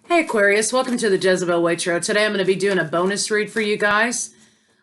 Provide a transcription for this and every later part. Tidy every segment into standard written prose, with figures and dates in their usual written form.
Hey Aquarius, welcome to the Jezebel Way Tarot. Today I'm going to be doing a bonus read for you guys.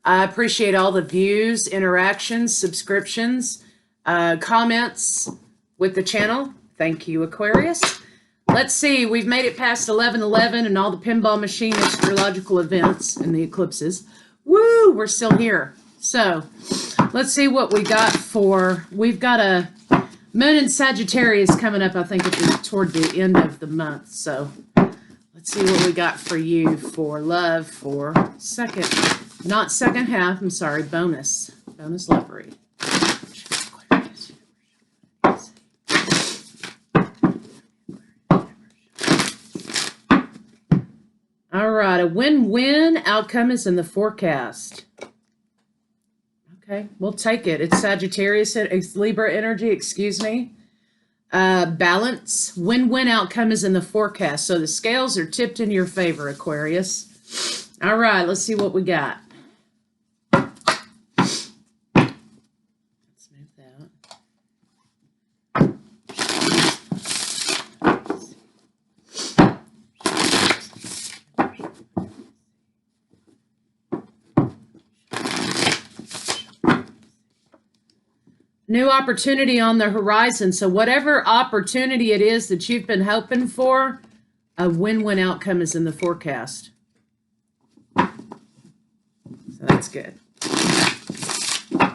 I appreciate all the views, interactions, subscriptions, comments with the channel. Thank you, Aquarius. Let's see, we've made it past 11/11 and all the pinball machine astrological events and the eclipses. Woo, we're still here. So let's see what we got for, we've got a Moon in Sagittarius coming up, I think, toward the end of the month. So let's see what we got for you for love for not second half, I'm sorry, bonus love read. All right, a win-win outcome is in the forecast. Okay, we'll take it. It's Sagittarius, it's Libra energy, excuse me. Balance, win-win outcome is in the forecast. So the scales are tipped in your favor, Aquarius. All right, let's see what we got. Let's move that. New opportunity on the horizon. So whatever opportunity it is that you've been hoping for, a win-win outcome is in the forecast. So that's good.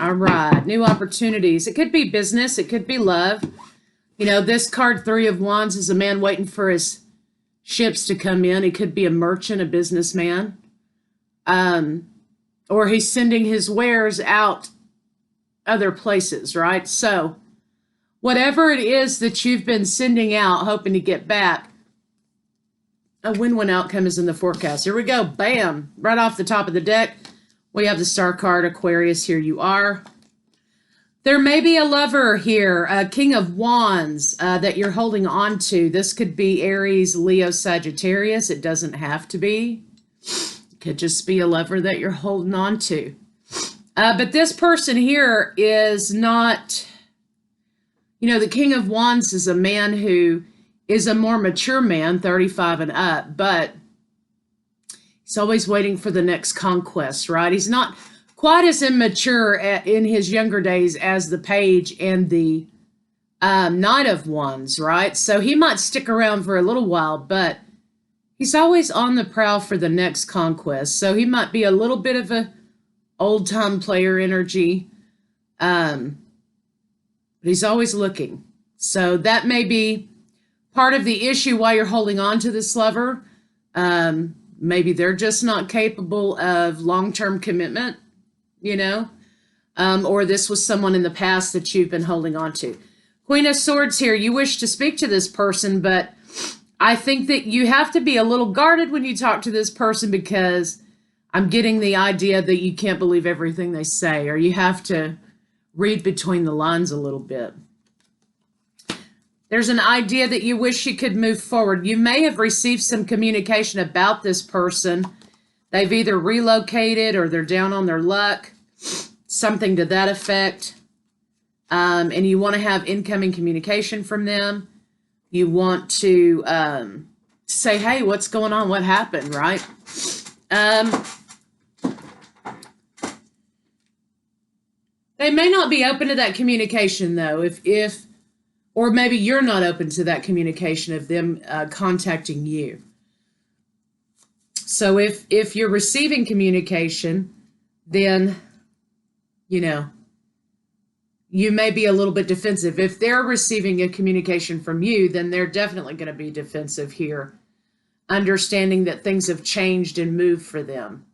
All right, new opportunities. It could be business. It could be love. You know, this card, Three of Wands, is a man waiting for his ships to come in. He could be a merchant, a businessman. Or he's sending his wares out other places, right? So whatever it is that you've been sending out, hoping to get back, a win-win outcome is in the forecast. Here we go. Bam. Right off the top of the deck, we have the star card, Aquarius. Here you are. There may be a lover here, a King of Wands that you're holding on to. This could be Aries, Leo, Sagittarius. It doesn't have to be. It could just be a lover that you're holding on to. But this person here is not, you know, the King of Wands is a man who is a more mature man, 35 and up, but he's always waiting for the next conquest, right? He's not quite as immature in his younger days as the Page and the Knight of Wands, right? So he might stick around for a little while, but he's always on the prowl for the next conquest. So he might be a little bit of a old-time player energy, but he's always looking. So that may be part of the issue why you're holding on to this lover. Maybe they're just not capable of long-term commitment, you know, or this was someone in the past that you've been holding on to. Queen of Swords here, you wish to speak to this person, but I think that you have to be a little guarded when you talk to this person, because I'm getting the idea that you can't believe everything they say, or you have to read between the lines a little bit. There's an idea that you wish you could move forward. You may have received some communication about this person. They've either relocated or they're down on their luck, something to that effect. And you want to have incoming communication from them. You want to say, hey, what's going on? What happened, right? They may not be open to that communication, though, or maybe you're not open to that communication of them contacting you. So if you're receiving communication, then, you know, you may be a little bit defensive. If they're receiving a communication from you, then they're definitely going to be defensive here, understanding that things have changed and moved for them.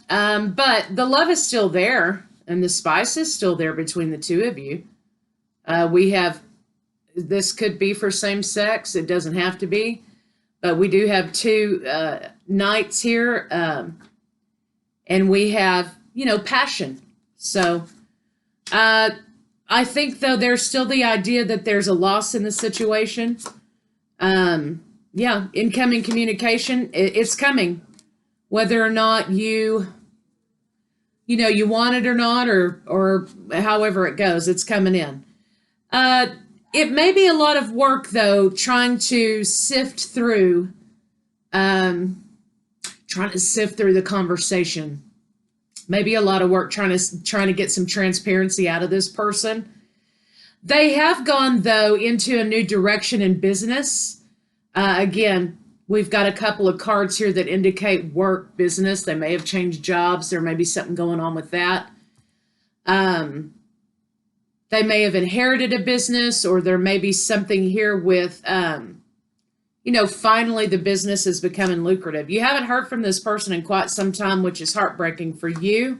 But the love is still there. And the spice is still there between the two of you. We have, this could be for same sex. It doesn't have to be. But we do have two knights here. And we have, you know, passion. So I think, though, there's still the idea that there's a loss in the situation. Yeah, incoming communication, it's coming. Whether or not you know, you want it or not, or however it goes, it's coming in. It may be a lot of work, though, trying to sift through Trying to sift through the conversation. Maybe a lot of work trying to get some transparency out of this person. They have gone, though, into a new direction in business. Again, we've got a couple of cards here that indicate work, business. They may have changed jobs. There may be something going on with that. They may have inherited a business, or there may be something here with, finally the business is becoming lucrative. You haven't heard from this person in quite some time, which is heartbreaking for you.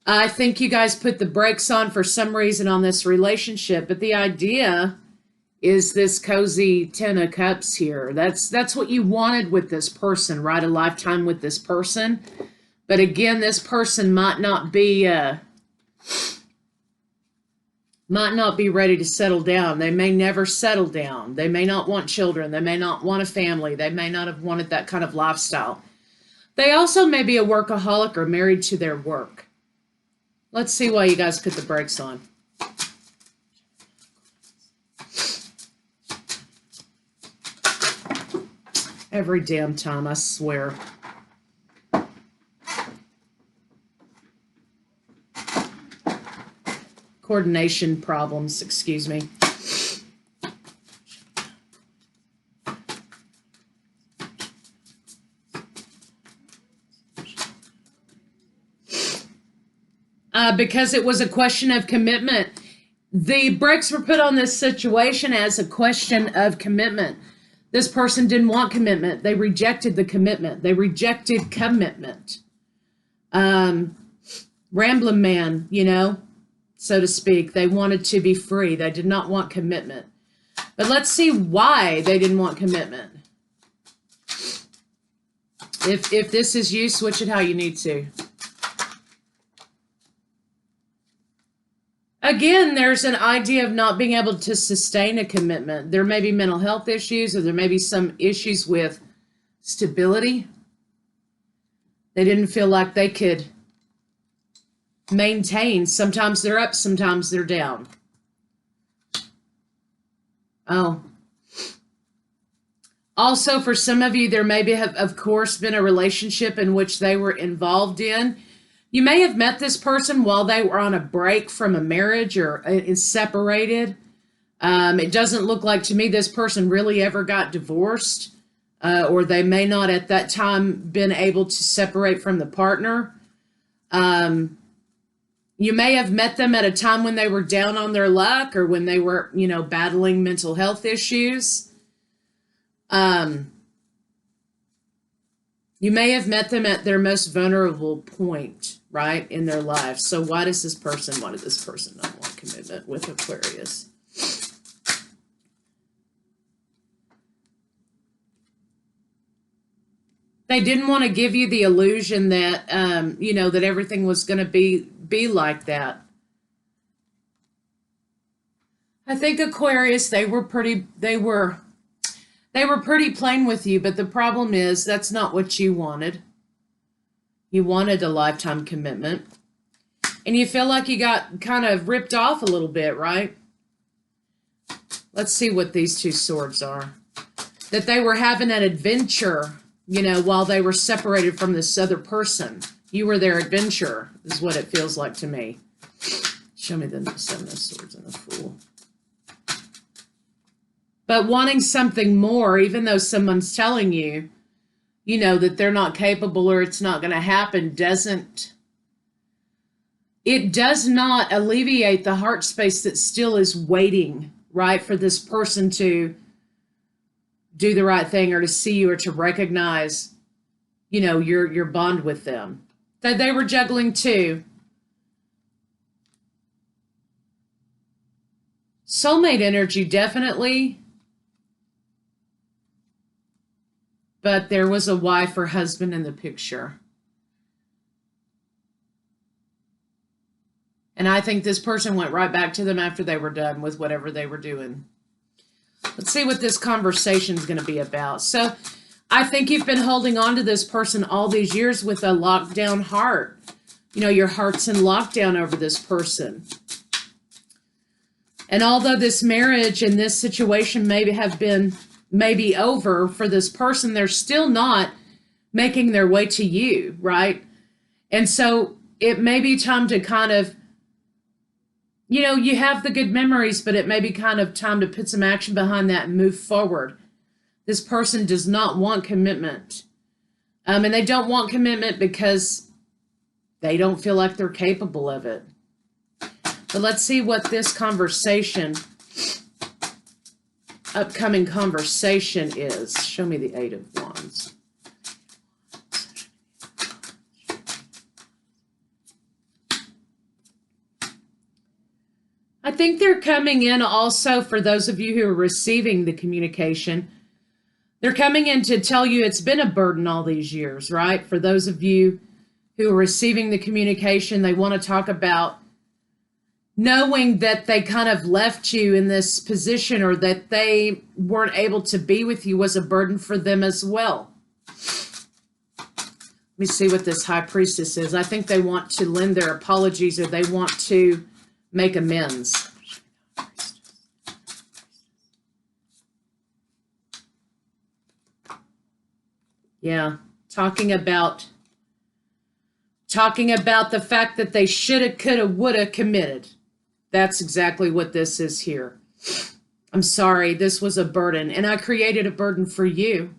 I think you guys put the brakes on for some reason on this relationship, but the idea is this cozy 10 of Cups here. That's what you wanted with this person, right? A lifetime with this person. But again, this person might not be ready to settle down. They may never settle down. They may not want children. They may not want a family. They may not have wanted that kind of lifestyle. They also may be a workaholic or married to their work. Let's see why you guys put the brakes on. Every damn time, I swear. Coordination problems, excuse me. Because it was a question of commitment. The brakes were put on this situation as a question of commitment. This person didn't want commitment. They rejected the commitment. They rejected commitment. Rambling man, so to speak. They wanted to be free. They did not want commitment. But let's see why they didn't want commitment. If this is you, switch it how you need to. Again, there's an idea of not being able to sustain a commitment. There may be mental health issues, or there may be some issues with stability. They didn't feel like they could maintain. Sometimes they're up, sometimes they're down. Oh. Also, for some of you, there may be, of course, been a relationship in which they were involved in. You may have met this person while they were on a break from a marriage or is separated. It doesn't look like to me this person really ever got divorced, or they may not at that time been able to separate from the partner. You may have met them at a time when they were down on their luck, or when they were, battling mental health issues. You may have met them at their most vulnerable point, right, in their life. So why did this person not want commitment with Aquarius? They didn't want to give you the illusion that, that everything was going to be like that. I think Aquarius, they were pretty plain with you, but the problem is that's not what you wanted. You wanted a lifetime commitment. And you feel like you got kind of ripped off a little bit, right? Let's see what these two swords are. That they were having an adventure, while they were separated from this other person. You were their adventure, is what it feels like to me. Show me the Seven of Swords and the Fool. But wanting something more, even though someone's telling you, that they're not capable or it's not going to happen, it does not alleviate the heart space that still is waiting, right, for this person to do the right thing, or to see you, or to recognize, your bond with them. That they were juggling too. Soulmate energy, definitely. But there was a wife or husband in the picture. And I think this person went right back to them after they were done with whatever they were doing. Let's see what this conversation is going to be about. So I think you've been holding on to this person all these years with a lockdown heart. Your heart's in lockdown over this person. And although this marriage and this situation may have been may be over for this person, they're still not making their way to you, right? And so it may be time to kind of, you know, you have the good memories, but it may be kind of time to put some action behind that and move forward. This person does not want commitment. And they don't want commitment because they don't feel like they're capable of it. But let's see what this conversation, upcoming conversation is. Show me the Eight of Wands. I think they're coming in also for those of you who are receiving the communication. They're coming in to tell you it's been a burden all these years, right? For those of you who are receiving the communication, they want to talk about knowing that they kind of left you in this position or that they weren't able to be with you was a burden for them as well. Let me see what this High Priestess is. I think they want to lend their apologies or they want to make amends. Yeah, talking about the fact that they shoulda, coulda, woulda committed. That's exactly what this is here. I'm sorry, this was a burden, and I created a burden for you.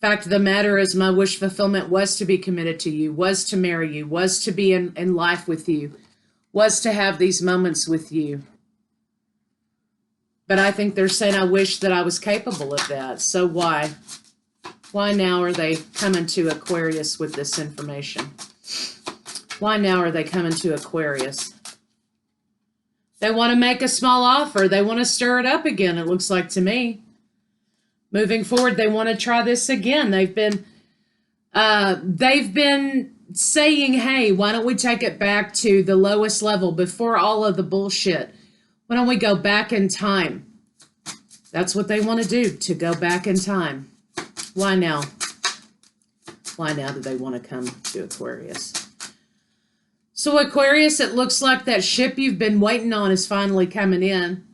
Fact of the matter is, my wish fulfillment was to be committed to you, was to marry you, was to be in life with you, was to have these moments with you. But I think they're saying, I wish that I was capable of that. So why? Why now are they coming to Aquarius with this information? Why now are they coming to Aquarius? They want to make a small offer. They want to stir it up again, it looks like to me. Moving forward, they want to try this again. They've been saying, hey, why don't we take it back to the lowest level before all of the bullshit? Why don't we go back in time? That's what they want to do, to go back in time. Why now? Why now do they want to come to Aquarius? So Aquarius, it looks like that ship you've been waiting on is finally coming in.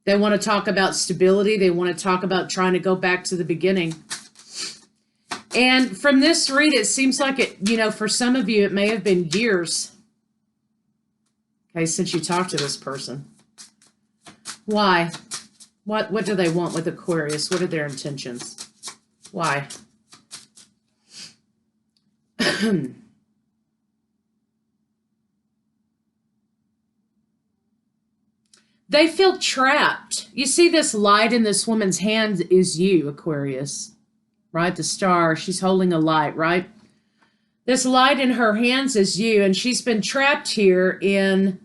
They want to talk about stability. They want to talk about trying to go back to the beginning. And from this read, it seems like it, you know, for some of you, it may have been years. Okay, since you talked to this person. Why? What do they want with Aquarius? What are their intentions? Why? They feel trapped. You see this light in this woman's hand is you, Aquarius, right? The star, she's holding a light, right? This light in her hands is you, and she's been trapped here in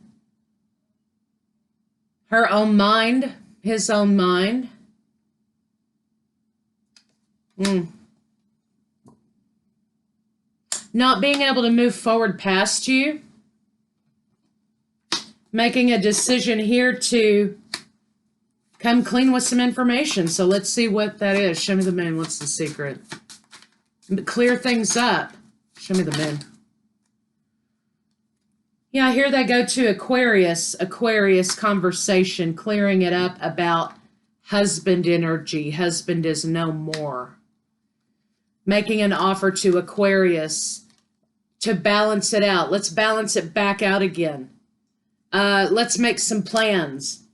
her own mind, his own mind. Not being able to move forward past you. Making a decision here to come clean with some information. So let's see what that is. Show me the moon. What's the secret? Clear things up. Show me the moon. Yeah, here they go to Aquarius. Aquarius conversation, clearing it up about husband energy. Husband is no more. Making an offer to Aquarius to balance it out. Let's balance it back out again. Let's make some plans.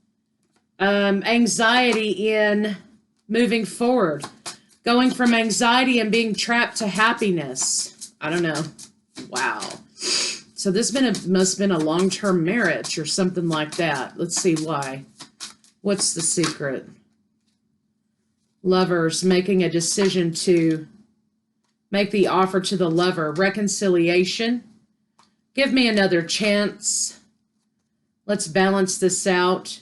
Anxiety in moving forward. Going from anxiety and being trapped to happiness. I don't know. Wow. So this must have been a long-term marriage or something like that. Let's see why. What's the secret? Lovers making a decision to make the offer to the lover. Reconciliation. Give me another chance. Let's balance this out.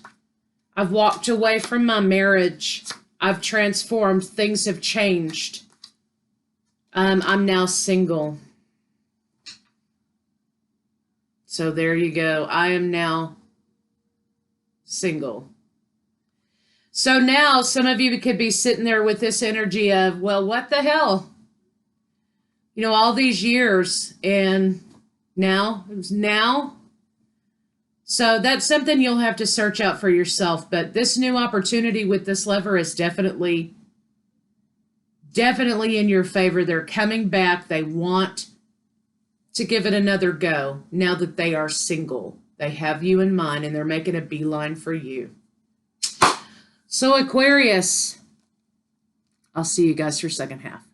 I've walked away from my marriage. I've transformed. Things have changed. I'm now single. So there you go. I am now single. So now some of you could be sitting there with this energy of, well, what the hell? You know, all these years and now. So that's something you'll have to search out for yourself. But this new opportunity with this lover is definitely in your favor. They're coming back. They want to give it another go now that they are single. They have you in mind and they're making a beeline for you. So Aquarius, I'll see you guys for second half.